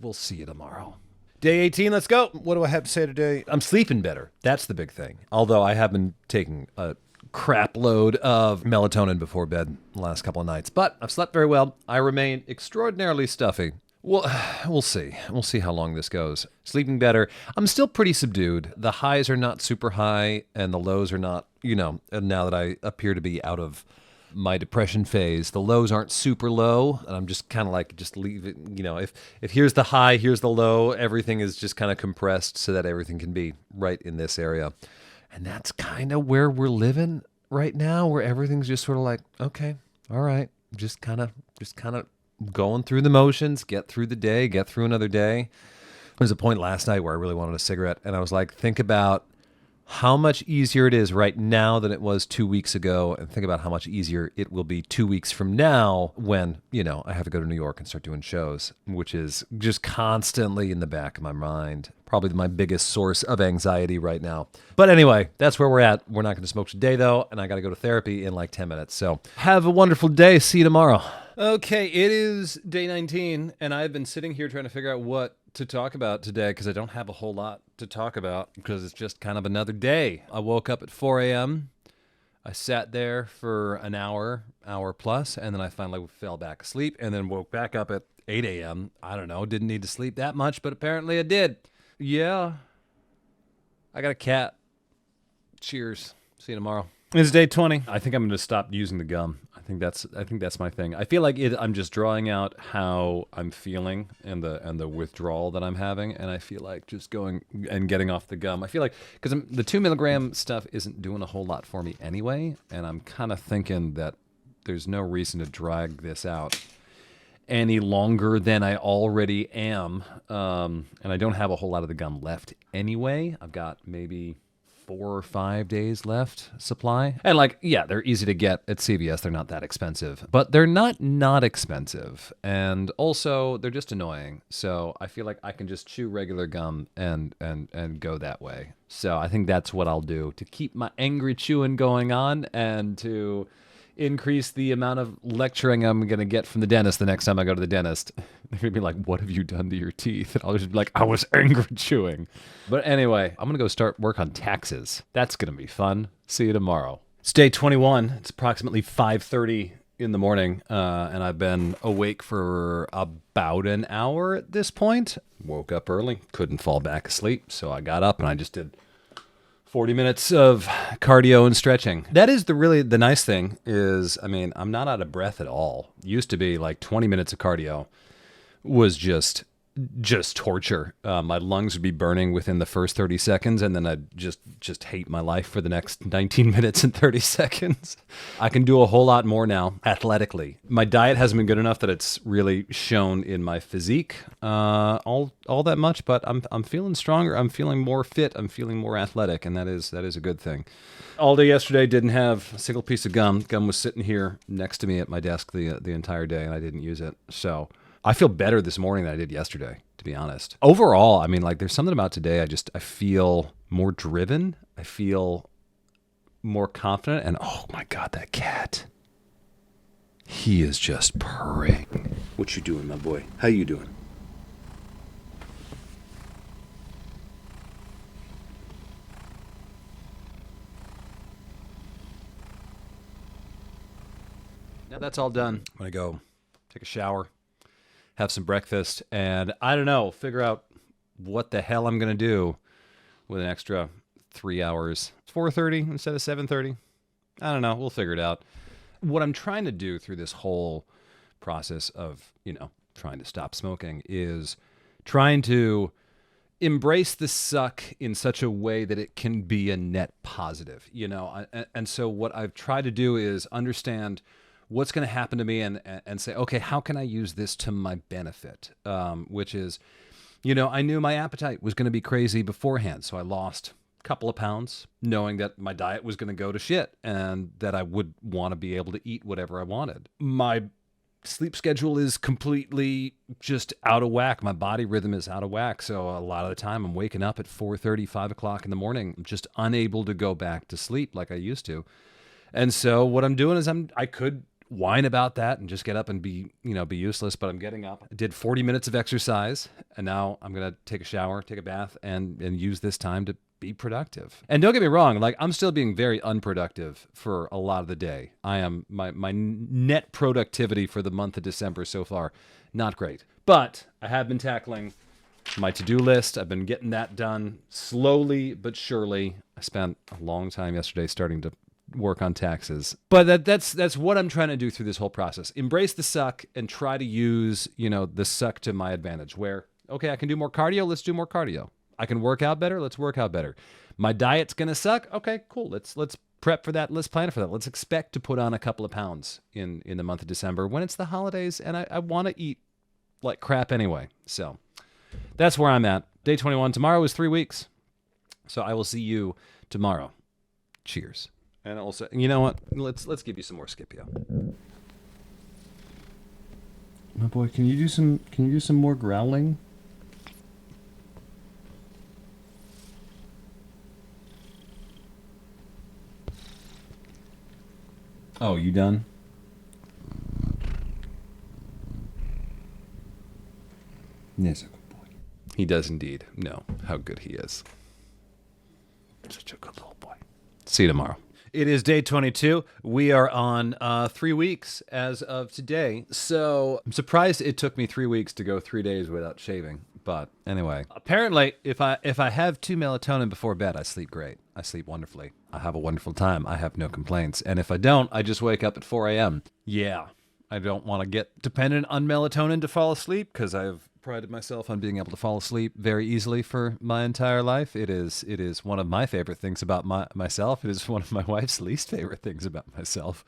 We'll see you tomorrow. Day 18, let's go. What do I have to say today? I'm sleeping better. That's the big thing. Although I have been taking a crap load of melatonin before bed the last couple of nights, but I've slept very well. I remain extraordinarily stuffy. Well, we'll see. We'll see how long this goes. Sleeping better. I'm still pretty subdued. The highs are not super high, and the lows are not, and now that I appear to be out of my depression phase, the lows aren't super low, and I'm just kind of like, just leave it, if here's the high, here's the low, everything is just kind of compressed so that everything can be right in this area. And that's kind of where we're living right now, where everything's just sort of like, okay, all right, just kind of going through the motions, get through the day, get through another day. There was a point last night where I really wanted a cigarette, and I was like, think about how much easier it is right now than it was 2 weeks ago, and think about how much easier it will be 2 weeks from now when, I have to go to New York and start doing shows, which is just constantly in the back of my mind. Probably my biggest source of anxiety right now. But anyway, that's where we're at. We're not going to smoke today, though, and I got to go to therapy in like 10 minutes. So have a wonderful day. See you tomorrow. Okay, it is day 19, and I've been sitting here trying to figure out what to talk about today because I don't have a whole lot to talk about because it's just kind of another day. I woke up at 4 a.m. I sat there for an hour plus, and then I finally fell back asleep and then woke back up at 8 a.m. I don't know, didn't need to sleep that much, but apparently I did. Yeah. I got a cat. Cheers. See you tomorrow. It's day 20. I think I'm going to stop using the gum. I think that's my thing. I feel like I'm just drawing out how I'm feeling and the withdrawal that I'm having, and I feel like just going and getting off the gum. I feel like because the 2 milligram stuff isn't doing a whole lot for me anyway, and I'm kind of thinking that there's no reason to drag this out any longer than I already am, and I don't have a whole lot of the gum left anyway. I've got maybe 4 or 5 days left supply. And like, yeah, they're easy to get at CVS. They're not that expensive, but they're not expensive. And also they're just annoying. So I feel like I can just chew regular gum and go that way. So I think that's what I'll do to keep my angry chewing going on and to increase the amount of lecturing I'm going to get from the dentist the next time I go to the dentist. They're going to be like, what have you done to your teeth? And I'll just be like, I was angry chewing. But anyway, I'm going to go start work on taxes. That's going to be fun. See you tomorrow. It's day 21. It's approximately 5:30 in the morning, and I've been awake for about an hour at this point. Woke up early, couldn't fall back asleep, so I got up and I just did 40 minutes of cardio and stretching. That is the nice thing is, I mean, I'm not out of breath at all. Used to be like 20 minutes of cardio was just torture. My lungs would be burning within the first 30 seconds, and then I'd just hate my life for the next 19 minutes and 30 seconds. I can do a whole lot more now athletically. My diet hasn't been good enough that it's really shown in my physique all that much, but I'm feeling stronger. I'm feeling more fit. I'm feeling more athletic, and that is a good thing. All day yesterday, didn't have a single piece of gum. Gum was sitting here next to me at my desk the entire day, and I didn't use it. So I feel better this morning than I did yesterday, to be honest. Overall, I mean, like, there's something about today. I feel more driven. I feel more confident. And oh my God, that cat. He is just purring. What you doing, my boy? How you doing? Now that's all done. I'm going to go take a shower, have some breakfast, and I don't know, figure out what the hell I'm going to do with an extra 3 hours. It's 4:30 instead of 7:30. I don't know. We'll figure it out. What I'm trying to do through this whole process of, trying to stop smoking is trying to embrace the suck in such a way that it can be a net positive, And so what I've tried to do is understand what's going to happen to me and say, okay, how can I use this to my benefit? Which is, I knew my appetite was going to be crazy beforehand. So I lost a couple of pounds knowing that my diet was going to go to shit and that I would want to be able to eat whatever I wanted. My sleep schedule is completely just out of whack. My body rhythm is out of whack. So a lot of the time I'm waking up at 4:30, 5 o'clock in the morning. I'm just unable to go back to sleep like I used to. And so what I'm doing is I could whine about that and just get up and be useless, but I'm getting up. I did 40 minutes of exercise, and now I'm going to take a shower, take a bath, and use this time to be productive. And don't get me wrong, like, I'm still being very unproductive for a lot of the day. I am, my net productivity for the month of December so far, not great. But I have been tackling my to-do list. I've been getting that done slowly but surely. I spent a long time yesterday starting to work on taxes. But that's what I'm trying to do through this whole process. Embrace the suck and try to use, the suck to my advantage where, okay, I can do more cardio. Let's do more cardio. I can work out better. Let's work out better. My diet's going to suck. Okay, cool. Let's prep for that. Let's plan for that. Let's expect to put on a couple of pounds in the month of December when it's the holidays and I want to eat like crap anyway. So that's where I'm at. Day 21. Tomorrow is 3 weeks. So I will see you tomorrow. Cheers. And also, you know what? Let's give you some more Scipio. My boy, can you do some more growling? Oh, you done? Yes, a good boy. He does indeed know how good he is. Such a good little boy. See you tomorrow. It is day 22. We are on 3 weeks as of today. So I'm surprised it took me 3 weeks to go 3 days without shaving. But anyway, apparently, if I have 2 melatonin before bed, I sleep great. I sleep wonderfully. I have a wonderful time. I have no complaints. And if I don't, I just wake up at 4 a.m. Yeah, I don't want to get dependent on melatonin to fall asleep because I've prided myself on being able to fall asleep very easily for my entire life. It is one of my favorite things about myself. It is one of my wife's least favorite things about myself.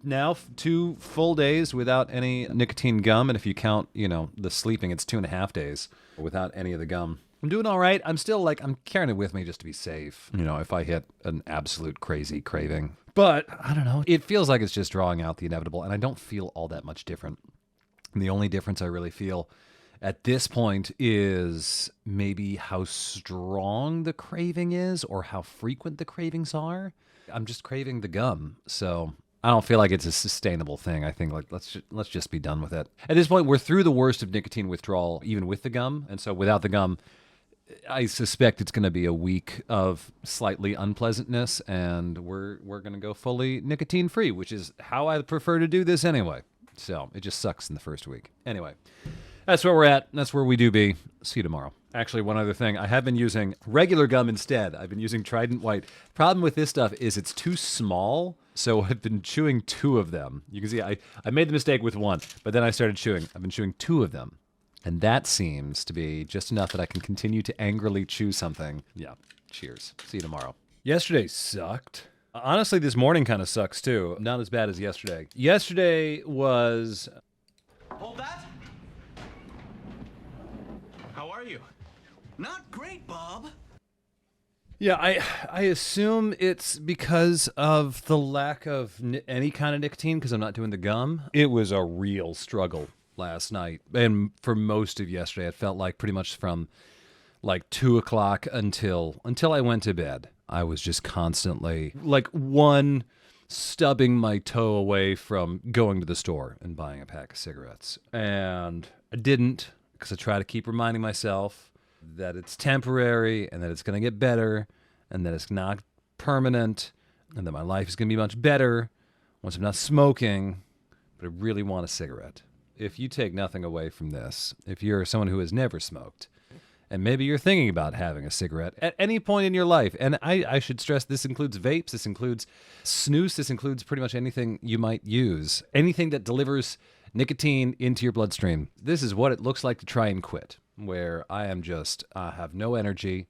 Now, 2 full days without any nicotine gum, and if you count, the sleeping, it's 2.5 days without any of the gum. I'm doing all right. I'm still I'm carrying it with me just to be safe. If I hit an absolute crazy craving. But I don't know. It feels like it's just drawing out the inevitable, and I don't feel all that much different. And the only difference I really feel at this point is maybe how strong the craving is or how frequent the cravings are. I'm just craving the gum. So I don't feel like it's a sustainable thing. I think let's just be done with it. At this point, we're through the worst of nicotine withdrawal, even with the gum. And so without the gum, I suspect it's going to be a week of slightly unpleasantness, and we're going to go fully nicotine free, which is how I prefer to do this anyway. So it just sucks in the first week. Anyway. That's where we're at. That's where we do be. See you tomorrow. Actually, one other thing. I have been using regular gum instead. I've been using Trident White. Problem with this stuff is it's too small, so I've been chewing 2 of them. You can see I made the mistake with 1, but then I started chewing. I've been chewing 2 of them, and that seems to be just enough that I can continue to angrily chew something. Yeah, cheers. See you tomorrow. Yesterday sucked. Honestly, this morning kind of sucks, too. Not as bad as yesterday. Yesterday was... Hold that. How are you? Not great, Bob. Yeah, I assume it's because of the lack of any kind of nicotine because I'm not doing the gum. It was a real struggle last night. And for most of yesterday, it felt like pretty much from 2 o'clock until I went to bed. I was just constantly one stubbing my toe away from going to the store and buying a pack of cigarettes. And I didn't. Because I try to keep reminding myself that it's temporary and that it's going to get better and that it's not permanent and that my life is going to be much better once I'm not smoking, but I really want a cigarette. If you take nothing away from this, if you're someone who has never smoked, and maybe you're thinking about having a cigarette at any point in your life, and I should stress this includes vapes, this includes snus, this includes pretty much anything you might use, anything that delivers nicotine into your bloodstream. This is what it looks like to try and quit, where I have no energy,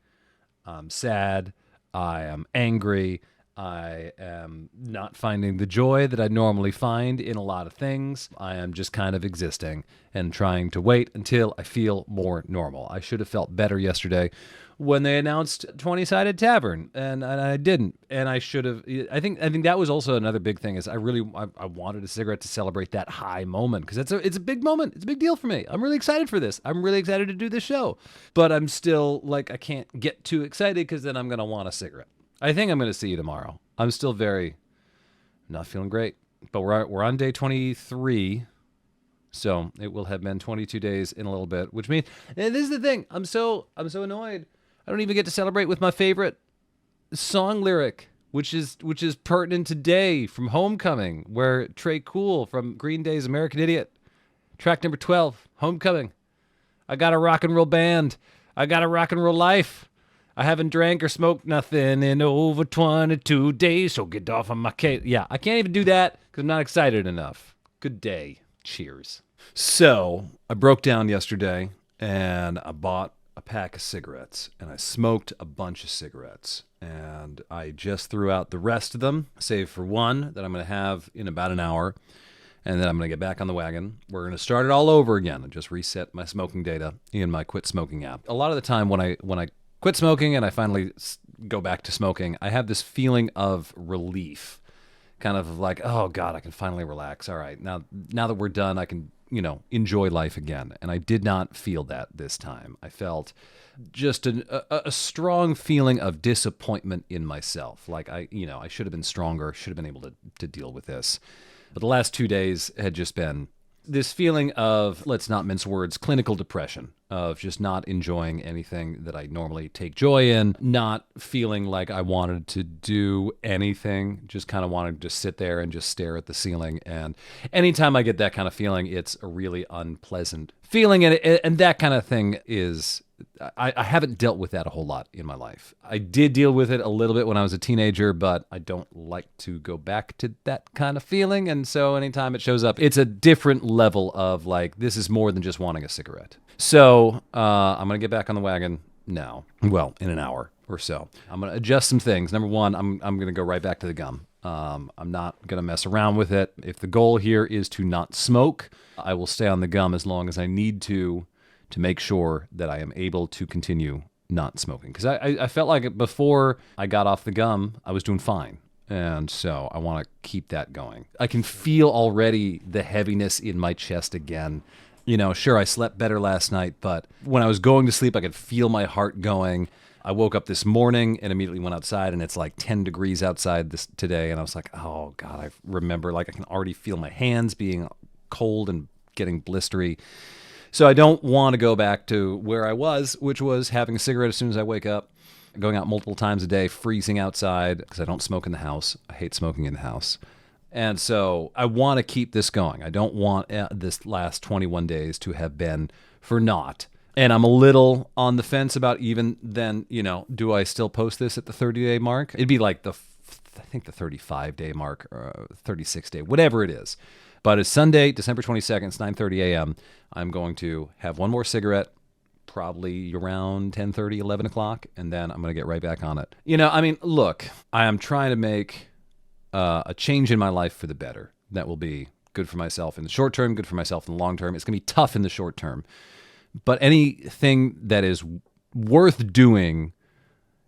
I'm sad, I am angry, I am not finding the joy that I normally find in a lot of things. I am just kind of existing and trying to wait until I feel more normal. I should have felt better yesterday when they announced 20-sided tavern, and I didn't. And I should have. I think that was also another big thing. Is I wanted a cigarette to celebrate that high moment because it's a big moment. It's a big deal for me. I'm really excited for this. I'm really excited to do this show, but I'm still I can't get too excited because then I'm gonna want a cigarette. I think I'm gonna see you tomorrow. I'm still not feeling great, but we're on day 23. So it will have been 22 days in a little bit, which means, and this is the thing, I'm so annoyed. I don't even get to celebrate with my favorite song lyric, which is pertinent today from Homecoming, where Trey Cool from Green Day's American Idiot, track number 12, Homecoming. I got a rock and roll band. I got a rock and roll life. I haven't drank or smoked nothing in over 22 days, so get off of my case. Yeah, I can't even do that because I'm not excited enough. Good day. Cheers. So I broke down yesterday and I bought a pack of cigarettes and I smoked a bunch of cigarettes and I just threw out the rest of them, save for one that I'm going to have in about an hour, and then I'm going to get back on the wagon. We're going to start it all over again and just reset my smoking data in my quit smoking app. A lot of the time when I quit smoking and I finally go back to smoking, I have this feeling of relief. Kind of like, oh God, I can finally relax. All right, now that we're done, I can enjoy life again. And I did not feel that this time. I felt just a strong feeling of disappointment in myself. Like I should have been stronger, should have been able to deal with this. But the last 2 days had just been this feeling of, let's not mince words, clinical depression, of just not enjoying anything that I normally take joy in, not feeling like I wanted to do anything, just kind of wanted to sit there and just stare at the ceiling. And anytime I get that kind of feeling, it's a really unpleasant feeling. And that kind of thing is, I haven't dealt with that a whole lot in my life. I did deal with it a little bit when I was a teenager, but I don't like to go back to that kind of feeling. And so anytime it shows up, it's a different level of like, this is more than just wanting a cigarette. So I'm going to get back on the wagon now. Well, in an hour or so. I'm going to adjust some things. Number one, I'm going to go right back to the gum. I'm not going to mess around with it. If the goal here is to not smoke, I will stay on the gum as long as I need to make sure that I am able to continue not smoking. Because I felt like before I got off the gum, I was doing fine. And so I want to keep that going. I can feel already the heaviness in my chest again. Sure, I slept better last night, but when I was going to sleep, I could feel my heart going. I woke up this morning and immediately went outside, and it's like 10 degrees outside today. And I was like, oh, God, I remember, like I can already feel my hands being cold and getting blistery. So I don't want to go back to where I was, which was having a cigarette as soon as I wake up, going out multiple times a day, freezing outside because I don't smoke in the house. I hate smoking in the house. And so I want to keep this going. I don't want this last 21 days to have been for naught. And I'm a little on the fence about even then, do I still post this at the 30-day mark? It'd be like the 35-day mark, or 36-day, whatever it is. But it's Sunday, December 22nd, it's 9:30 a.m. I'm going to have one more cigarette, probably around 10:30, 11 o'clock, and then I'm going to get right back on it. Look, I am trying to make a change in my life for the better. That will be good for myself in the short term, good for myself in the long term. It's going to be tough in the short term. But anything that is worth doing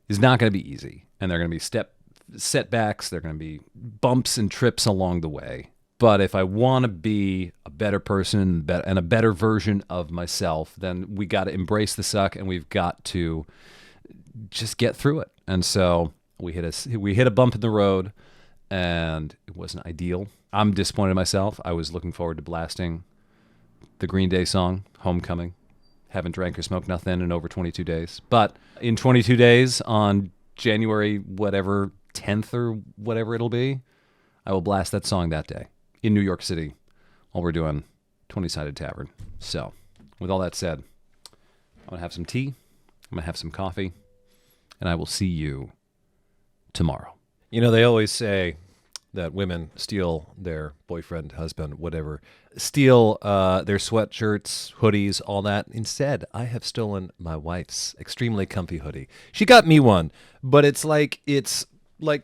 is not going to be easy. And there are going to be setbacks. There are going to be bumps and trips along the way. But if I want to be a better person and a better version of myself, then we got to embrace the suck and we've got to just get through it. And so we hit a bump in the road, and it wasn't ideal. I'm disappointed in myself. I was looking forward to blasting the Green Day song, Homecoming. Haven't drank or smoked nothing in over 22 days. But in 22 days, on January whatever 10th or whatever it'll be, I will blast that song that day in New York City while we're doing 20-Sided Tavern. So with all that said, I'm going to have some tea, I'm going to have some coffee, and I will see you tomorrow. They always say that women steal their boyfriend, husband, whatever, steal their sweatshirts, hoodies, all that. Instead, I have stolen my wife's extremely comfy hoodie. She got me one, but it's like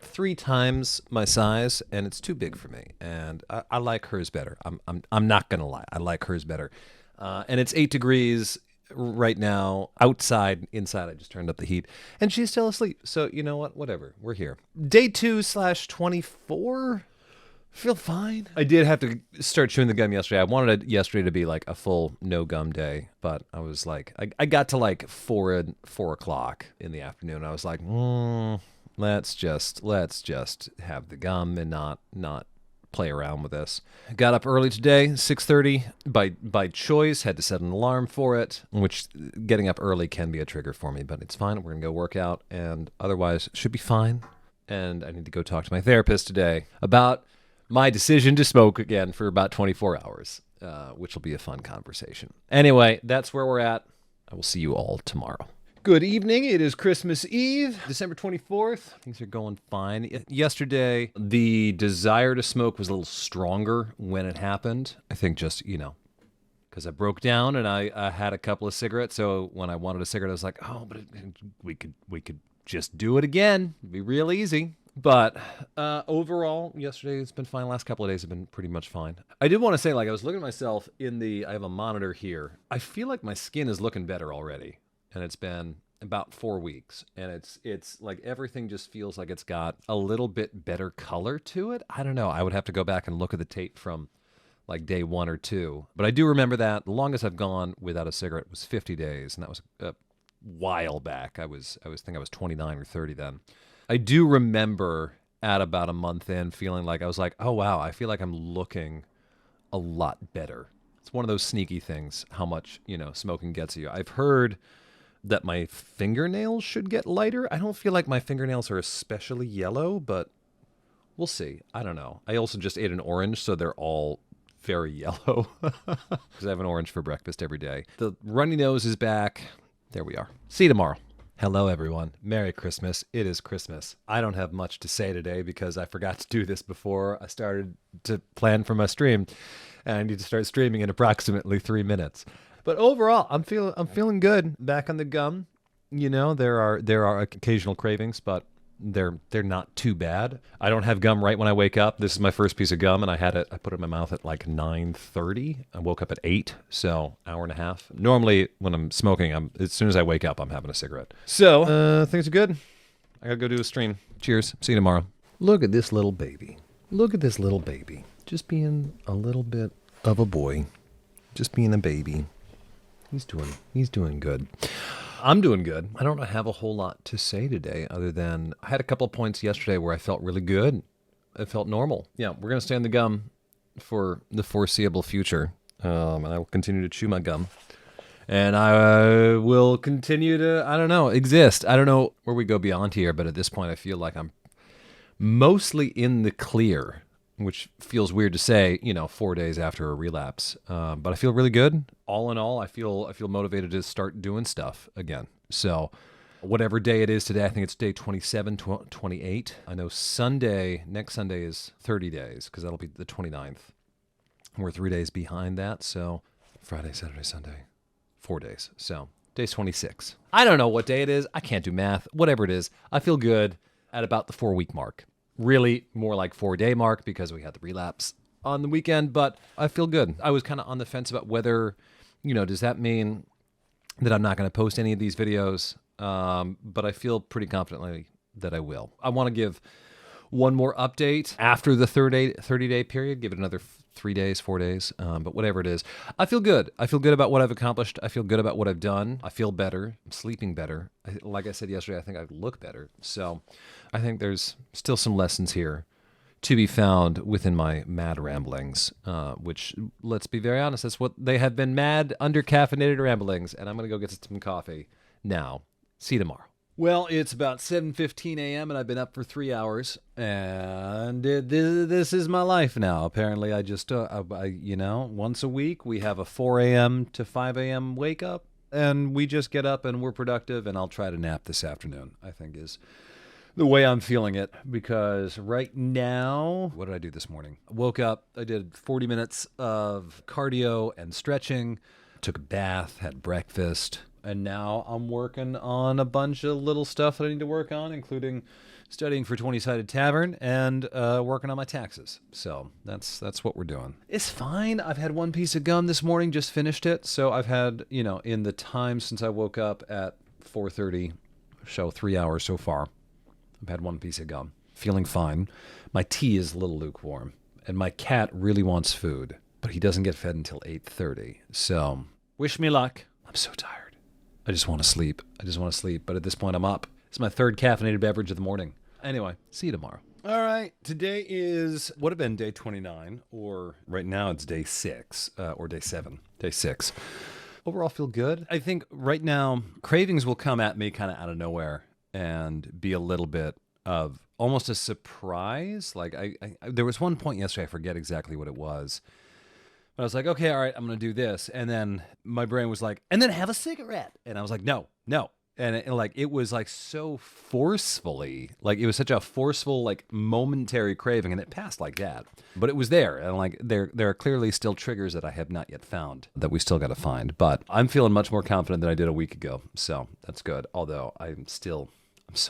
3 times my size, and it's too big for me. And I like hers better. I'm not gonna lie, I like hers better. And it's 8 degrees right now outside. Inside, I just turned up the heat, and she's still asleep. So you know what? Whatever. We're here. Day 2/24. Feel fine. I did have to start chewing the gum yesterday. I wanted it yesterday to be like a full no gum day, but I was like, I got to like 4 o'clock in the afternoon. I was like, let's just have the gum and not play around with this. Got up early today, 6:30 by choice. Had to set an alarm for it, which getting up early can be a trigger for me, but it's fine. We're gonna go work out, and otherwise should be fine. And I need to go talk to my therapist today about my decision to smoke again for about 24 hours, which will be a fun conversation. Anyway, that's where we're at. I will see you all tomorrow. Good evening. It is Christmas Eve, December 24th. Things are going fine. Yesterday, the desire to smoke was a little stronger when it happened. I think just, because I broke down and I had a couple of cigarettes. So when I wanted a cigarette, I was like, oh, but we could just do it again. It'd be real easy. But overall, yesterday it's been fine. Last couple of days have been pretty much fine. I did want to say, I was looking at myself I have a monitor here. I feel like my skin is looking better already. And it's been about 4 weeks, and it's like everything just feels like it's got a little bit better color to it. I don't know. I would have to go back and look at the tape from like day 1 or 2. But I do remember that the longest I've gone without a cigarette was 50 days, and that was a while back. I think I was 29 or 30 then. I do remember at about a month in feeling like I was like, oh wow, I feel like I'm looking a lot better. It's one of those sneaky things, how much, smoking gets you. I've heard that my fingernails should get lighter. I don't feel like my fingernails are especially yellow, but we'll see. I don't know. I also just ate an orange, so they're all very yellow because I have an orange for breakfast every day. The runny nose is back. There we are. See you tomorrow. Hello, everyone. Merry Christmas. It is Christmas. I don't have much to say today because I forgot to do this before I started to plan for my stream, and I need to start streaming in approximately 3 minutes. But overall, I'm feeling good. Back on the gum. There are occasional cravings, but they're not too bad. I don't have gum right when I wake up. This is my first piece of gum, and I put it in my mouth at like 9:30. I woke up at 8, so hour and a half. Normally, when I'm smoking, as soon as I wake up, I'm having a cigarette. So things are good. I gotta go do a stream. Cheers. See you tomorrow. Look at this little baby. Look at this little baby. Just being a little bit of a boy. Just being a baby. He's doing good. I'm doing good. I don't have a whole lot to say today other than I had a couple of points yesterday where I felt really good. I felt normal. Yeah, we're going to stay on the gum for the foreseeable future. And I will continue to chew my gum. And I will continue to, exist. I don't know where we go beyond here, but at this point I feel like I'm mostly in the clear, which feels weird to say, 4 days after a relapse. But I feel really good. All in all, I feel motivated to start doing stuff again. So whatever day it is today, I think it's day 27, 28. I know next Sunday is 30 days because that'll be the 29th. We're 3 days behind that. So Friday, Saturday, Sunday, 4 days. So day's 26. I don't know what day it is. I can't do math. Whatever it is, I feel good at about the 4-week mark. Really more like 4-day mark because we had the relapse on the weekend, but I feel good. I was kind of on the fence about whether, does that mean that I'm not going to post any of these videos? But I feel pretty confidently that I will. I want to give one more update after the 30-day period, give it another 3 days, 4 days, but whatever it is. I feel good. I feel good about what I've accomplished. I feel good about what I've done. I feel better. I'm sleeping better. Like I said yesterday, I think I look better. So I think there's still some lessons here to be found within my mad ramblings, which, let's be very honest, that's what they have been, mad, under-caffeinated ramblings. And I'm going to go get some coffee now. See you tomorrow. Well, it's about 7:15 a.m. and I've been up for 3 hours, and this is my life now. Apparently, I just, once a week we have a 4 a.m. to 5 a.m. wake up, and we just get up and we're productive, and I'll try to nap this afternoon, I think is the way I'm feeling it, because right now, what did I do this morning? I woke up, I did 40 minutes of cardio and stretching, took a bath, had breakfast, and now I'm working on a bunch of little stuff that I need to work on, including studying for 20-Sided Tavern and working on my taxes. So that's what we're doing. It's fine. I've had one piece of gum this morning, just finished it. So I've had, in the time since I woke up at 4:30, so 3 hours so far, I've had one piece of gum. Feeling fine. My tea is a little lukewarm, and my cat really wants food, but he doesn't get fed until 8:30. So wish me luck. I'm so tired. I just want to sleep. But at this point, I'm up. It's my third caffeinated beverage of the morning. Anyway, see you tomorrow. All right. Today would have been day 29, or right now it's day 6, or day 7. Day 6. Overall, feel good. I think right now, cravings will come at me kind of out of nowhere and be a little bit of almost a surprise. Like there was one point yesterday, I forget exactly what it was. But I was like, okay, all right, I'm going to do this. And then my brain was like, and then have a cigarette. And I was like, no. And it was like so forcefully, like it was such a forceful, like momentary craving, and it passed like that. But it was there. And like there are clearly still triggers that I have not yet found that we still got to find. But I'm feeling much more confident than I did a week ago. So that's good. Although I'm so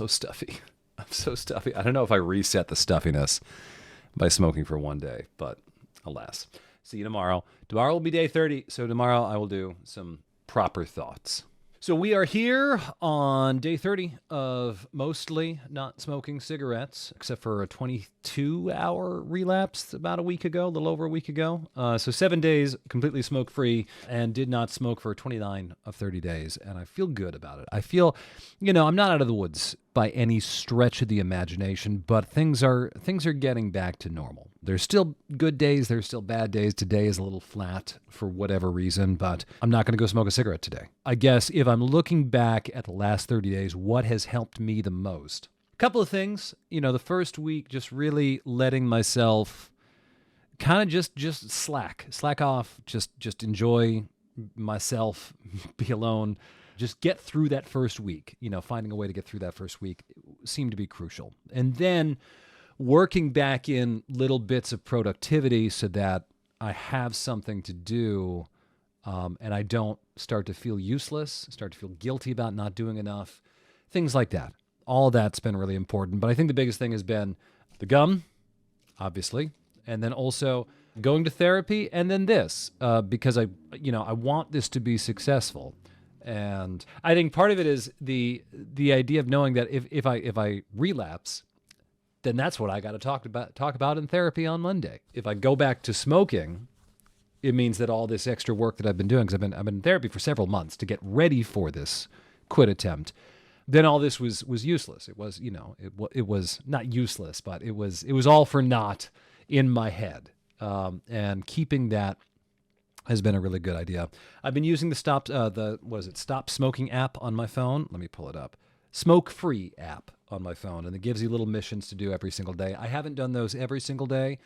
stuffy. I'm so stuffy. I don't know if I reset the stuffiness by smoking for one day, but alas. See you tomorrow. Tomorrow will be day 30, so tomorrow I will do some proper thoughts. So we are here on day 30 of mostly not smoking cigarettes, except for a 22-hour relapse about a week ago, a little over a week ago. So 7 days completely smoke-free and did not smoke for 29 of 30 days. And I feel good about it. I feel, I'm not out of the woods by any stretch of the imagination, but things are getting back to normal. There's still good days, there's still bad days. Today is a little flat for whatever reason, but I'm not going to go smoke a cigarette today. I guess if I'm looking back at the last 30 days, what has helped me the most? A couple of things. The first week, just really letting myself kind of just slack off, just enjoy myself, be alone. Just get through that first week, finding a way to get through that first week seemed to be crucial. And then working back in little bits of productivity so that I have something to do and I don't start to feel useless, start to feel guilty about not doing enough, things like that. All that's been really important. But I think the biggest thing has been the gum, obviously, and then also going to therapy, and then this, because I want this to be successful. And I think part of it is the idea of knowing that if I relapse, then that's what I got to talk about in therapy on Monday. If I go back to smoking, it means that all this extra work that I've been doing, because I've been in therapy for several months to get ready for this quit attempt, then all this was useless. It was it was not useless, but it was all for naught in my head. And keeping that has been a really good idea. I've been using the Stop Smoking app on my phone. Let me pull it up. Smoke Free app on my phone, and it gives you little missions to do every single day. I haven't done those every single day,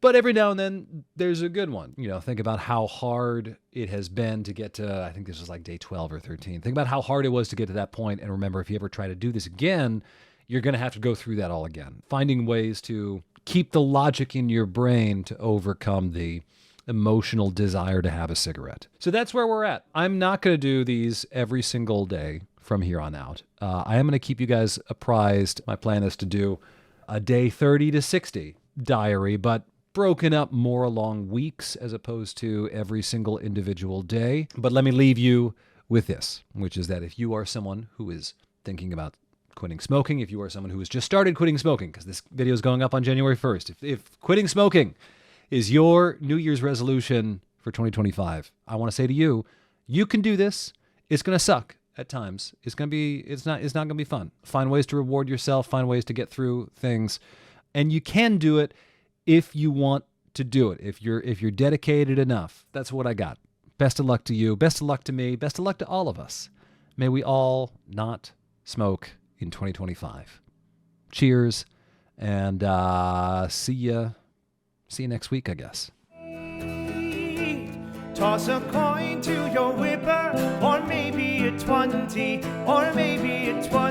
but every now and then there's a good one. Think about how hard it has been to get to, I think this was like day 12 or 13. Think about how hard it was to get to that point, and remember, if you ever try to do this again, you're going to have to go through that all again. Finding ways to keep the logic in your brain to overcome the emotional desire to have a cigarette. So that's where we're at. I'm not going to do these every single day from here on out. I am going to keep you guys apprised. My plan is to do a day 30 to 60 diary, but broken up more along weeks as opposed to every single individual day. But let me leave you with this, which is that if you are someone who is thinking about quitting smoking, if you are someone who has just started quitting smoking, because this video is going up on January 1st, if quitting smoking is your New Year's resolution for 2025, I want to say to you, you can do this. It's going to suck at times. It's not going to be fun. Find ways to reward yourself, find ways to get through things. And you can do it if you want to do it. If you're dedicated enough. That's what I got. Best of luck to you. Best of luck to me. Best of luck to all of us. May we all not smoke in 2025. Cheers, and see you next week, I guess. Toss a coin to your whipper, or maybe a 20, or maybe a 20.